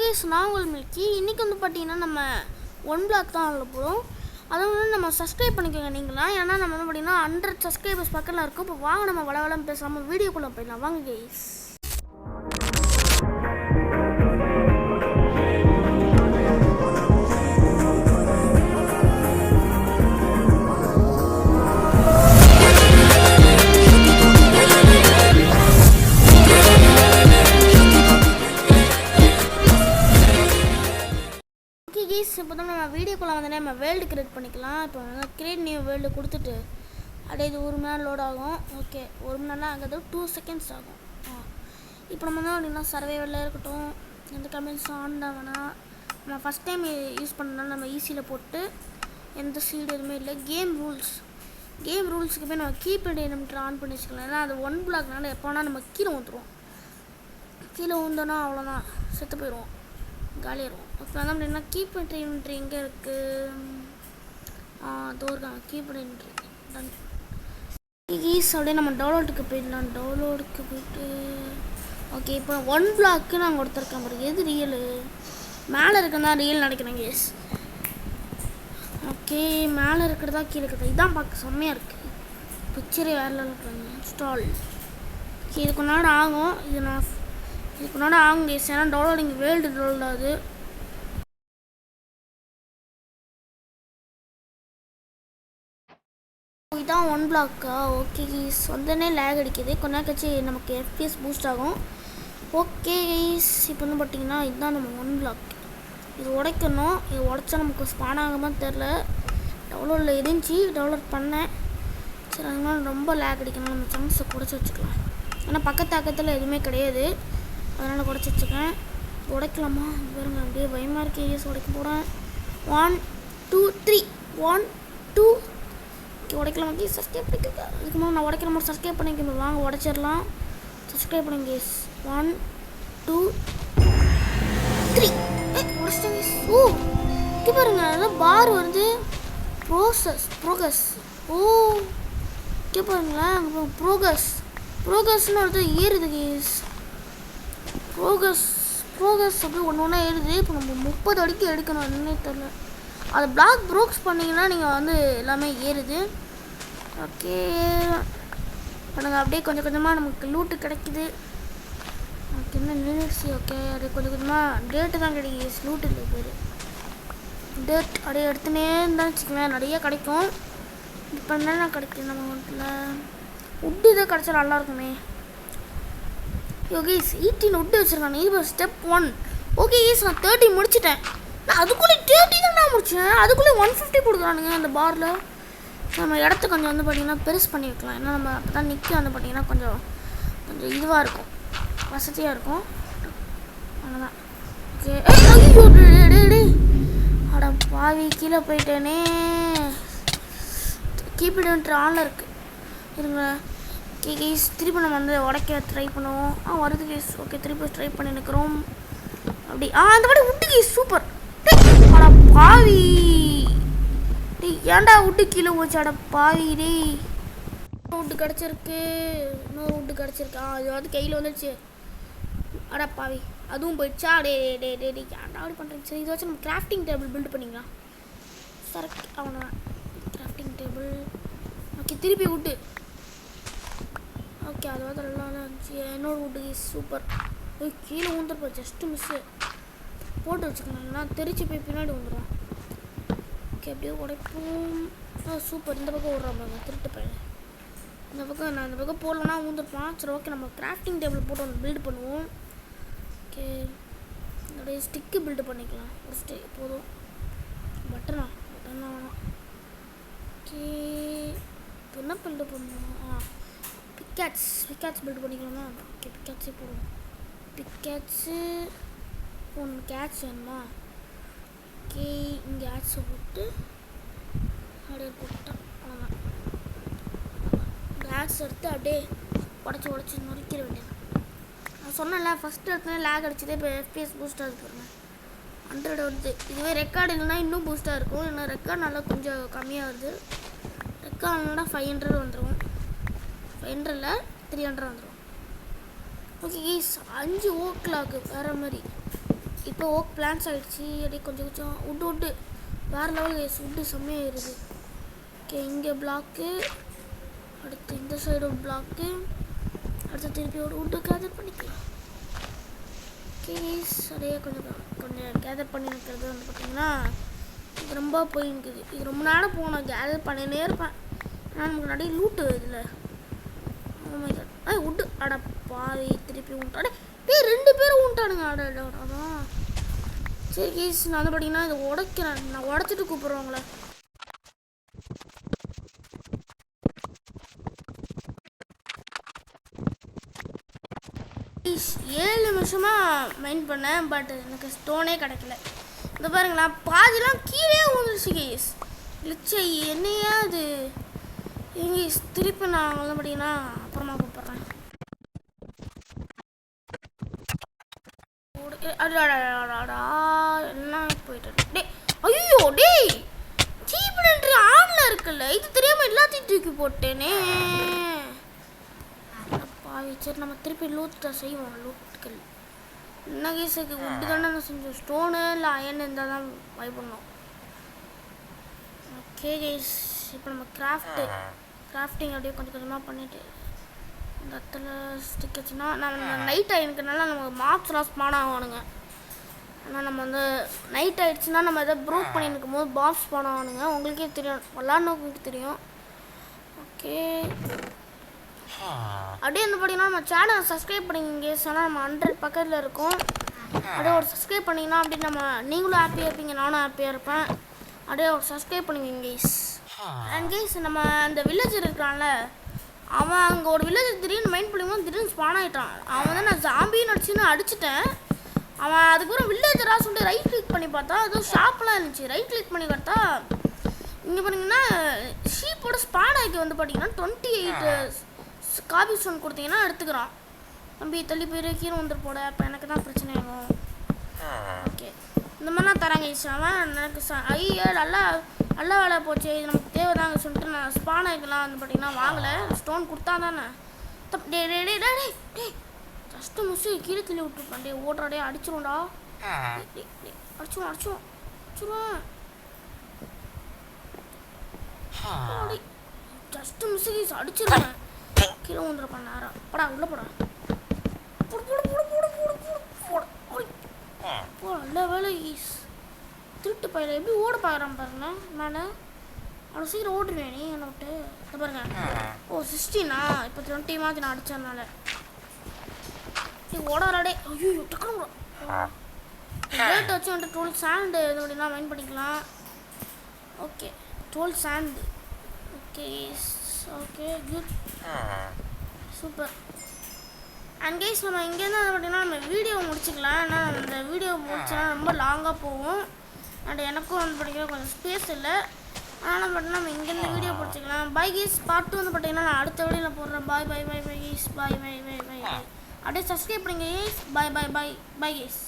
Case நான் உங்கள் milky. இன்றைக்கி வந்து பார்த்தீங்கன்னா நம்ம ஒன் பிளாக் தான் அதில் போகிறோம். அதை வந்து நம்ம சப்ஸ்கிரைப் பண்ணிக்கோங்க நீங்களாம். ஏன்னா நம்ம வந்து பார்த்தீங்கன்னா 100 சப்ஸ்கிரைபர்ஸ் பக்கத்தில் இருக்கும். இப்போ வாங்க நம்ம வளவளம் பேசாமல் வீடியோக்குள்ளே போயிடலாம். வாங்க கேஸ். இப்போ தான் நம்ம வீடியோக்குள்ளே வந்து நம்ம வேர்ல்டு கிரியேட் பண்ணிக்கலாம். இப்போ கிரியேட் நியூ வேர்ல்டு கொடுத்துட்டு அப்படியே இது 1 மணி நேரம் லோட் ஆகும். ஓகே, 1 மணி நேரம் ஆகுது, 2 செகண்ட்ஸ் ஆகும். இப்போ நம்ம தான் அப்படின்னா சர்வைவரில் இருக்கட்டும், எந்த கமெண்ட்ஸும் ஆன் தான் வேணாம். நம்ம ஃபஸ்ட் டைம் யூஸ் பண்ணனால நம்ம ஈஸியில் போட்டு எந்த சீடு எதுவுமே இல்லை. கேம் ரூல்ஸுக்கு போய் நம்ம கீப் அண்ட் எலிமெண்ட் ஆன் பண்ணி வச்சுக்கலாம். ஏன்னா அது ஒன் பிளாக்னால எப்போ வேணால் நம்ம கீழே ஊற்றுருவோம். கீழே ஊந்தோன்னா அவ்வளோதான், செத்து போயிடுவோம், காலியாகிடும். இப்போ வந்து அப்படின்னா கீப் அண்ட் இன்வென்ட்ரி எங்கே இருக்குது? அதோ இருக்காங்க, keep and inventory done. Is அப்படியே நம்ம டவுன்லோடுக்கு போயிடலாம். டவுன்லோடுக்கு போயிட்டு ஓகே, இப்போ ஒன் பிளாக்கு நாங்கள் கொடுத்துருக்கேன் பாருங்க. எது ரியலு? மேலே இருக்கிறதா ரியல் நினைக்கிறேன் கேஸ். ஓகே, மேலே இருக்கிறதா கீழே இருக்கிறதா இதான் பார்க்க செம்மையாக இருக்குது. பிக்சரே வேறு இருக்காங்க. இன்ஸ்டால். ஓகே, இதுக்கு முன்னாடி ஆகும். இதுக்கு முன்னாடி ஆகும் கேஸ். ஏன்னா டவுன்லோடிங் வேர்ல்டு டவுன்லோட் ஆகுது. இதான் ஒன் பிளாக்கா? ஓகே கைஸ், வந்தோடனே லேக் அடிக்குது. கொஞ்ச நேரம் கழிச்சு நமக்கு FPS பூஸ்ட் ஆகும். ஓகே கைஸ், இப்போ வந்து பார்த்தீங்கன்னா இதுதான் நம்ம ஒன் பிளாக். இது உடைக்கணும். இது உடைச்சா நமக்கு ஸ்பான் ஆகாமல் தெரில. டவுன்லோடில் இருந்துச்சு, டவுன்லோட் பண்ணேன். சரி, அதனால ரொம்ப லேக் அடிக்கணும். நம்ம சான்ஸை குறைச்சி வச்சுக்கலாம். ஏன்னா பக்கத்தில் எதுவுமே கிடையாது, அதனால் குறைச்சி வச்சுக்கேன். உடைக்கலாமா பாருங்க, அப்படியே பயமாக இருக்கு. கைஸ் உடைக்க போகிறேன். 1 2 3 1 2 உடைக்கலாம். கேஸ் சப்ஸ்கிரைப் பண்ணிக்க. இதுக்கு முன்னாடி நான் உடைக்கிற மாதிரி சப்ஸ்கிரைப் பண்ணிக்கணும். வாங்க உடைச்சிடலாம். சப்ஸ்கிரைப் பண்ணுங்க கேஸ். 1 2 3 உடைச்சிட்டேன் கேஸ். ஓ, இங்கே பாருங்க, அதான் பார் வந்து ப்ரோக்ரஸ். ஓ, இங்கே பாருங்களேன், அங்கே ப்ரோக்ரஸ்னு ஒருத்தர் ஏறுது கேஸ். ப்ரோக்ரஸ் அப்படி ஒன்று ஒன்றா ஏறுது. இப்போ நம்ம 30 அடிக்கு எடுக்கணும். என்னன்னே தெரில. அது பிளாக் ப்ரோக்ஸ் பண்ணிங்கன்னா நீங்கள் வந்து எல்லாமே ஏறுது. ஓகே, பண்ணுங்க. அப்படியே கொஞ்சம் கொஞ்சமாக நமக்கு லூட்டு கிடைக்குது. நமக்கு என்ன நின்றுச்சு. ஓகே, அது கொஞ்சம் கொஞ்சமாக டேட்டு தான் கிடைக்குது, லூட்டு இல்லை பேர். டேட் அப்படியே எடுத்துனே இருந்தாலும் வச்சுக்கோங்களேன், நிறைய கிடைக்கும். இப்போ என்னென்ன கிடைக்கும் நம்ம வீட்டில்? உட்டு இதை கிடச்சா நல்லாயிருக்குமே. ஓகே, 18 உட்டு வச்சுருக்காங்க. இது ஸ்டெப் 1. ஓகே ஈஸ், நான் 30 முடிச்சிட்டேன். நான் அதுக்குள்ளே 30 தான் நான் முடித்தேன். அதுக்குள்ளே 150 கொடுக்குறானுங்க அந்த பாரில். நம்ம இடத்த கொஞ்சம் வந்து பார்த்திங்கன்னா பெருசு பண்ணி வைக்கலாம். ஏன்னா நம்ம அப்போ தான் நிற்க வந்து பார்த்திங்கன்னா கொஞ்சம் இதுவாக இருக்கும், வசதியாக இருக்கும். அவ்வளோதான். ஓகே, அட பாவி, கீழே போயிட்டேனே. கீப் இட் ஆனில் இருக்குது. இருங்க கேஸ், திருப்பி நம்ம வந்து உடைக்க ட்ரை பண்ணுவோம். வருது கேஸ். ஓகே, திருப்பி ட்ரை பண்ணி நிற்கிறோம். அப்படி அந்த மாதிரி விட்டு கேஸ். சூப்பர். அட பாவி, ஏன்டா விட்டு கீழே போச்சு? அட பாவி டே. விட்டு கிடச்சிருக்கு, இன்னொரு விட்டு கிடச்சிருக்கு. அது வந்து கையில் வந்துடுச்சு. அட பாவி, அதுவும் போயிடுச்சா? டே ஏன்டா அப்படி பண்ணுறேன். சரி, இதை வச்சு நம்ம கிராஃப்டிங் டேபிள் பில்டு பண்ணிக்கலாம். சரக்கு அவனை கிராஃப்டிங் டேபிள். ஓகே, திருப்பி விட்டு. ஓகே, அது வந்து நல்லா இருந்துச்சு. இன்னொரு விட்டு சூப்பர். கீழே ஊந்துருப்போம், ஜஸ்ட்டு மிஸ்ஸு. போட்டு வச்சுக்கணும்னா தெரிச்சு போய் பின்னாடி வந்துடும். ஓகே, அப்படியே உடைப்போம். சூப்பர். இந்த பக்கம் விட்றாங்க திருட்டு பையன். இந்த பக்கம் நான் இந்த பக்கம் போடலன்னா ஊந்துருப்பான். சரி, ஓகே, நம்ம கிராஃப்டிங் டேபிள் போட்டு ஒன்று பில்டு பண்ணுவோம். ஓகே, என்னுடைய ஸ்டிக்கு பில்டு பண்ணிக்கலாம். ஒரு ஸ்டிக் போதும். பட்டனா வேணாம். ஓகே, இப்போ என்ன பில்டு பண்ணுவோம்? பிக்காட்ஸ் பில்டு பண்ணிக்கலாமா? ஓகே, பிக்காட்ஸே போடுவோம். பிக்காட்ஸு 1 கேட்ச் வேணுமா? ஓகே, இங்கே ஆட்ஸை போட்டு அப்படியே போட்டோம். அவ்வளோதான். கேட்ஸ் எடுத்து அப்படியே உடச்சி நொறுக்கிற வேண்டியது. நான் சொன்னேன்ல, ஃபஸ்ட்டு எடுத்தோன்னே லேக் அடிச்சதே. இப்போ FPS பூஸ்டாக இருக்கு பாருங்க, 100 வருது. இதுவே ரெக்கார்டு இல்லைன்னா இன்னும் பூஸ்ட்டாக இருக்கும். ஏன்னா ரெக்கார்டு நல்லா கொஞ்சம் கம்மியாக வருது. ரெக்கார்டு இல்லைனா 500 வந்துடும். 500 இல்லை, 300 வந்துடும். ஓகே கைஸ், 5 ஓ கிளாக்கு வேறு மாதிரி. இப்போ ஓக் பிளான்ஸ் ஆகிடுச்சு. அப்படியே கொஞ்சம் கொஞ்சம் உட்டு வேறு லெவல் கைஸ். உட்டு செம்மையாகிடுது. ஓகே இங்கே பிளாக்கு, அடுத்து இந்த சைடு ஒரு பிளாக்கு, அடுத்து திருப்பி ஒரு உட்டு கேதர் பண்ணிக்கலாம். ஓகே கைஸ் அப்படியே கொஞ்சம் கேதர் பண்ணி இருக்கிறது வந்து பார்த்திங்கன்னா இது ரொம்ப போயிருக்குது. இது ரொம்ப நேரம் போகணும், கேதர் பண்ணினே இருப்பேன். ஆனால் நமக்கு நிறைய லூட்டு இதில். உட்டு அட பாவி திருப்பி உண்டாடே ரெண்டு பேரும் உண்டானுங்க. அதான் சரி கேஸ் நான் வந்து பார்த்தீங்கன்னா இதை உடைக்கிறேன். நான் உடச்சிட்டு கூப்பிட்றேன் உங்களை. ப்ளீஸ் 7 நிமிஷமாக மைண்ட் பண்ணேன், பட் எனக்கு ஸ்டோனே கிடைக்கல. இந்த பாருங்களா பாதிலாம் கீழே விழுந்துருச்சு கேஸ். லிச்சை என்னையா அது எங்கே திருப்பி நான் வந்து பார்த்தீங்கன்னா அப்புறமா கூப்பிட்றேன். எல்லாம் போயிட்டு டே ஐயோ டேய் சீப்னு ஆன்ல இருக்குல்ல, இது தெரியாம எல்லாத்தையும் தூக்கி போட்டேனே பாவி. சரி நம்ம திருப்பி லூத்தை செய்வோம். லூட்கள் என்ன கேஸுக்கு உட்டு தானே நான் செஞ்சோம். ஸ்டோனு இல்லை அயன் இருந்தால் தான் வை பண்ணோம். ஓகே கேஸ் இப்போ நம்ம கிராஃப்டிங் அப்படியே கொஞ்சம் கொஞ்சமாக பண்ணிவிட்டு இந்த இடத்துல ஸ்டிக் வச்சுன்னா நம்ம நைட் ஆகிருக்கனால நமக்கு மாப்ஸ்லாம் ஸ்பான் ஆகணுங்க. ஆனால் நம்ம வந்து நைட் ஆகிடுச்சுன்னா நம்ம எதாவது ப்ரூக் பண்ணியிருக்கும் போது பாப்ஸ் ஸ்பான் ஆகணுங்க. உங்களுக்கே தெரியும், விளாட்னவங்களுக்கு தெரியும். ஓகே அப்படியே வந்து பார்த்தீங்கன்னா நம்ம சேனலை சப்ஸ்கிரைப் பண்ணிங்க. ஆனால் நம்ம 100 பக்கத்தில் இருக்கும். அப்படியே ஒரு சப்ஸ்கிரைப் பண்ணிங்கன்னா அப்படி நம்ம நீங்களும் ஹாப்பியாக இருப்பீங்க, நானும் ஹாப்பியாக இருப்பேன். அப்படியே ஒரு சப்ஸ்கிரைப் பண்ணுவீங்க கைஸ். அண்ட் கைஸ் நம்ம அந்த வில்லேஜர் இருக்கிறான்ல, அவன் அங்கே ஒரு வில்லேஜர் திடீர்னு மைண்ட் பண்ணும்போது திடீர்னு ஸ்பான் ஆகிட்டான். அவன் வந்து நான் ஜாம்பின்னு அடிச்சுட்டேன். அவன் அதுக்கப்புறம் வில்லேஜராக சொல்லிட்டு ரைட் கிளிக் பண்ணி பார்த்தா அதுவும் ஷாப்லாம் இருந்துச்சு. ரைட் கிளிக் பண்ணி பார்த்தா இங்கே பார்த்தீங்கன்னா ஷீப்போட ஸ்பான் ஆகி வந்து பார்த்தீங்கன்னா 28 காபி ஸ்டோன் கொடுத்தீங்கன்னா எடுத்துக்கிறான். தம்பி தள்ளி போய் கீழே வந்துட்டு போட, அப்போ எனக்கு தான் பிரச்சனை ஆகும். ஓகே இந்த மாதிரிலாம் தராங்க ஈஸ். அவன் எனக்கு ஐயோ நல்ல வேலை போச்சு, இது நமக்கு தேவைதாங்க சொல்லிட்டு நான் ஸ்பான் ஆகிக்கலாம் வந்து பார்த்தீங்கன்னா வாங்கலை. ஸ்டோன் கொடுத்தா தானே டே டே டே டே டே ஜஸ்ட்டு மிஸ்ஸு கீழே தள்ளி விட்டுருப்பான். டே ஓடுறாடே அடிச்சிருவோம்டா. அடிச்சிருவேன் ஜஸ்ட்டு மிஸ்ஸு கீஸ் அடிச்சிருவேன். கீழே வந்துருப்பான் நேரம். படா உள்ளே போடா போ நல்ல வேலை ஈஸ். திருட்டு பயில எப்படி ஓட பார்க்குறான் பாருங்க மேலே. அவ்வளோ சீக்கிரம் ஓடுவேன் நீ என்னை விட்டு. இதை பாருங்க ஓ 16 இப்போ 20 மாதிரி நான் அடித்ததுனால நீ ஓடாடே. ஐயோ டக்குனு ரேட் வச்சு வந்துட்டு 12 சாண்டு இது அப்படின்னா மைண்ட் பண்ணிக்கலாம். Okay 12 sand. Okay okay good super. And guys நம்ம இங்கேருந்து பார்த்தீங்கன்னா நம்ம வீடியோ முடிச்சுக்கலாம். ஏன்னா அந்த வீடியோ முடிச்சா ரொம்ப லாங்காக போகும். அண்ட் எனக்கும் வந்து பார்த்தீங்கன்னா கொஞ்சம் ஸ்பேஸ் இல்லை. ஆனால் பார்த்தீங்கன்னா நம்ம இங்கேருந்து வீடியோ முடிச்சுக்கலாம். பை கைஸ் பார்ட் 2 வந்து பார்த்தீங்கன்னா நான் அடுத்த வீடியோவில் போடுறேன். பாய் கைஸ் பாய் அப்படியே சப்ஸ்கிரைப் பண்ணுங்க கைஸ். Bye guys.